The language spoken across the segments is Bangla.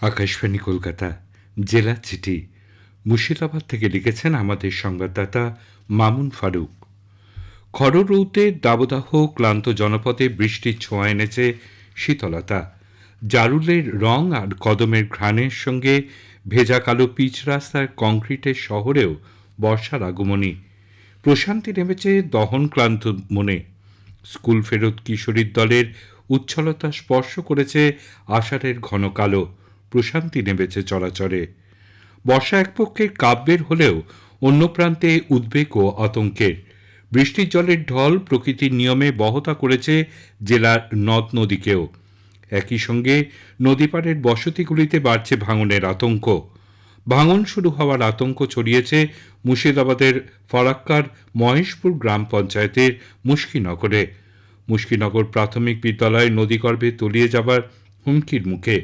আকাশবাণী কলকাতা জেলা চিঠি মুর্শিদাবাদ থেকে লিখেছেন আমাদের সংবাদদাতা মামুন ফারুক। খররৌতে দাবদাহ ক্লান্ত জনপদে বৃষ্টির ছোঁয়া এনেছে শীতলতা। জারুলের রং আর কদমের ঘ্রাণের সঙ্গে ভেজা কালো পিচ রাস্তার কংক্রিটের শহরেও বর্ষার আগমনী। প্রশান্তি নেমেছে দহন ক্লান্ত মনে। স্কুল ফেরত কিশোরীর দলের উচ্ছলতা স্পর্শ করেছে আষাঢ়ের ঘন কালো। প্রশান্তি নেমেছে চলাচলে। বর্ষা এক পক্ষের কাব্যের হলেও অন্য প্রান্তে উদ্বেগ ও আতঙ্কের। বৃষ্টির জলের ঢল প্রকৃতির নিয়মে বহতা করেছে জেলার নদ নদীকেও। একই সঙ্গে নদীপাড়ের বসতিগুলিতে বাড়ছে ভাঙনের আতঙ্ক। ভাঙন শুরু হওয়ার আতঙ্ক ছড়িয়েছে মুর্শিদাবাদের ফরাক্কার মহেশপুর গ্রাম পঞ্চায়েতের মুশকিনগরে। মুশকিনগর প্রাথমিক বিদ্যালয় নদীগর্ভে তলিয়ে যাবার হুমকির মুখে।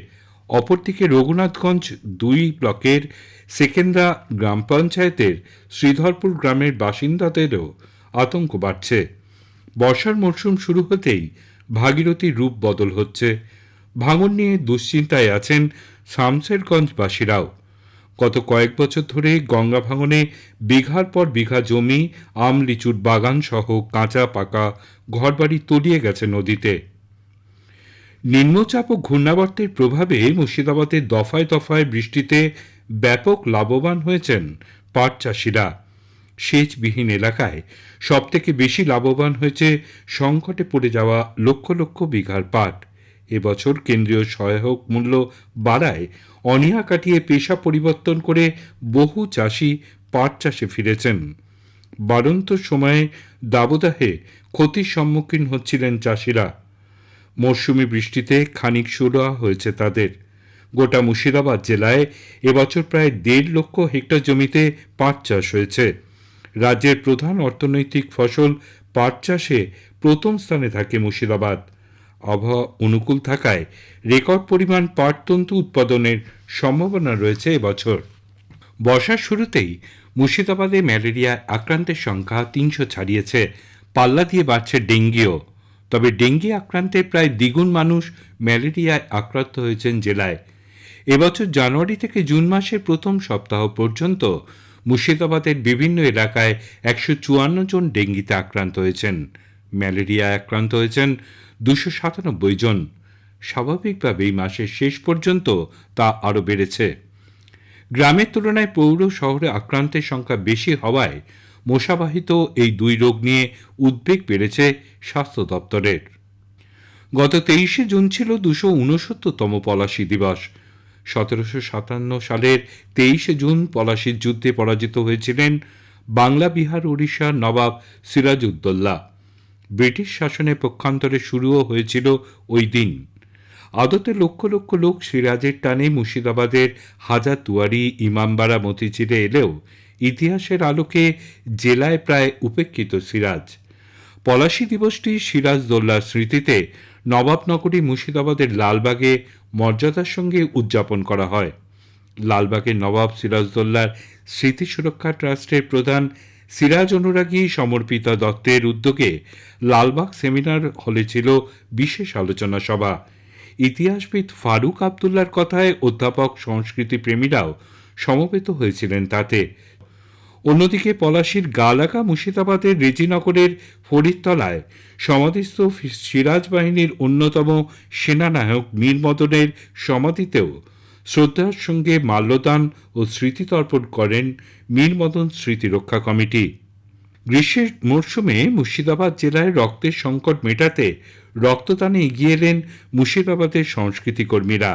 অপরদিকে রঘুনাথগঞ্জ ২ ব্লকের সেকেন্দ্রা গ্রাম পঞ্চায়েতের শ্রীধরপুর গ্রামের বাসিন্দাদেরও আতঙ্ক বাড়ছে। বর্ষার মরশুম শুরু হতেই ভাগীরথীর রূপ বদল হচ্ছে। ভাঙন নিয়ে দুশ্চিন্তায় আছেন শামসেরগঞ্জবাসীরাও। গত কয়েক বছর ধরে গঙ্গা ভাঙনে বিঘার পর বিঘা জমি, আম লিচুর বাগান সহ কাঁচা পাকা ঘরবাড়ি তলিয়ে গেছে নদীতে। নিম্নচাপ ও ঘূর্ণাবর্তের প্রভাবে মুর্শিদাবাদে দফায় দফায় বৃষ্টিতে ব্যাপক লাভবান হয়েছেন পাট চাষিরা। সেচবিহীন এলাকায় সবথেকে বেশি লাভবান হয়েছে সংকটে পড়ে যাওয়া লক্ষ লক্ষ বিঘার পাট। এবছর কেন্দ্রীয় সহায়ক মূল্য বাড়ায় অনীহা কাটিয়ে পেশা পরিবর্তন করে বহু চাষি পাট চাষে ফিরেছেন। বাড়ন্ত সময়ে দাবদাহে ক্ষতির সম্মুখীন হচ্ছিলেন চাষিরা। মরশুমি বৃষ্টিতে খানিক সুরাহা হয়েছে তাদের। গোটা মুর্শিদাবাদ জেলায় এবছর প্রায় ১.৫ লক্ষ হেক্টর জমিতে পাট চাষ হয়েছে। রাজ্যের প্রধান অর্থনৈতিক ফসল পাট চাষে প্রথম স্থানে থাকে মুর্শিদাবাদ। আবহাওয়া অনুকূল থাকায় রেকর্ড পরিমাণ পাট তন্তু উৎপাদনের সম্ভাবনা রয়েছে এবছর। বর্ষার শুরুতেই মুর্শিদাবাদে ম্যালেরিয়া আক্রান্তের সংখ্যা ৩০০ ছাড়িয়েছে। পাল্লা দিয়ে বাড়ছে ডেঙ্গিও। তবে ডেঙ্গি আক্রান্তের প্রায় দ্বিগুণ মানুষ ম্যালেরিয়ায় আক্রান্ত হয়েছেন জেলায়। এবছর জানুয়ারি থেকে জুন মাসের প্রথম সপ্তাহ পর্যন্ত মুর্শিদাবাদের বিভিন্ন এলাকায় ১৫৪ জন ডেঙ্গিতে আক্রান্ত হয়েছেন। ম্যালেরিয়ায় আক্রান্ত হয়েছেন ২৯৭ জন। স্বাভাবিকভাবেই মাসের শেষ পর্যন্ত তা আরও বেড়েছে। গ্রামের তুলনায় পৌর শহরে আক্রান্তের সংখ্যা বেশি হওয়ায় মশাবাহিত এই ২ রোগ নিয়ে উদ্বেগ বেড়েছে স্বাস্থ্য দপ্তরের। গত ২৩শে জুন ছিল ২৬৯তম পলাশী দিবস। ১৭৫৭ সালের ২৩শে জুন পলাশীর যুদ্ধে পরাজিত হয়েছিলেন বাংলা, বিহার, ওড়িশার নবাব সিরাজউদ্দৌলা। ব্রিটিশ শাসনের পক্ষান্তরে শুরুও হয়েছিল ওই দিন। আদতে লক্ষ লক্ষ লোক সিরাজের টানে মুর্শিদাবাদের হাজারদুয়ারি, ইমামবাড়া, মতিঝিলে এলেও ইতিহাসের আলোকে জেলায় প্রায় উপেক্ষিত সিরাজ। পলাশী দিবসটি সিরাজদৌল্লার স্মৃতিতে নবাবনগরী মুর্শিদাবাদের লালবাগে মর্যাদার সঙ্গে উদযাপন করা হয়। লালবাগের নবাব সিরাজদৌল্লার স্মৃতি সুরক্ষা ট্রাস্টের প্রধান সিরাজ অনুরাগী সমর্পিতা দত্তের উদ্যোগে লালবাগ সেমিনার হলে ছিল বিশেষ আলোচনা সভা। ইতিহাসবিদ ফারুক আবদুল্লার কথায় অধ্যাপক, সংস্কৃতি প্রেমীরাও সমবেত হয়েছিলেন তাতে। অন্যদিকে পলাশীর গালাগা মুর্শিদাবাদের রেজিনগরের ফরিদতলায় সমাধিস্থ সিরাজ বাহিনীর অন্যতম সেনানায়ক মীর মদনের সমাধিতেও শ্রদ্ধার সঙ্গে মাল্যদান ও স্মৃতিতর্পণ করেন মীর মদন স্মৃতি রক্ষা কমিটি। গ্রীষ্মের মরশুমে মুর্শিদাবাদ জেলায় রক্তের সংকট মেটাতে রক্তদানে এগিয়ে এলেন মুর্শিদাবাদের সংস্কৃতি কর্মীরা।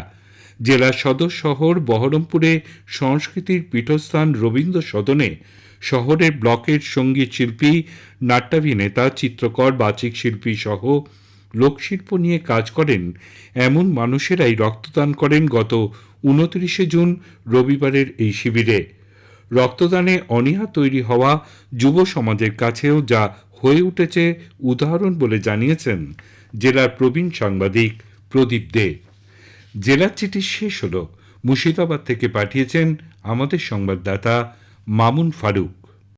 জেলার সদর শহর বহরমপুরে সংস্কৃতির পীঠস্থান রবীন্দ্র সদনে শহরের ব্লকের সঙ্গীত শিল্পী, নাট্যাভিনেতা, চিত্রকর, বাচিক শিল্পী সহ লোকশিল্প নিয়ে কাজ করেন এমন মানুষেরাই রক্তদান করেন গত ২৯শে জুন রবিবারের এই শিবিরে। রক্তদানে অনীহা তৈরি হওয়া যুব সমাজের কাছেও যা হয়ে উঠেছে উদাহরণ বলে জানিয়েছেন জেলার প্রবীণ সাংবাদিক প্রদীপ দে। জেলার চিঠি শেষ হল। মুর্শিদাবাদ থেকে পাঠিয়েছেন আমাদের সংবাদদাতা মামুন ফারুক।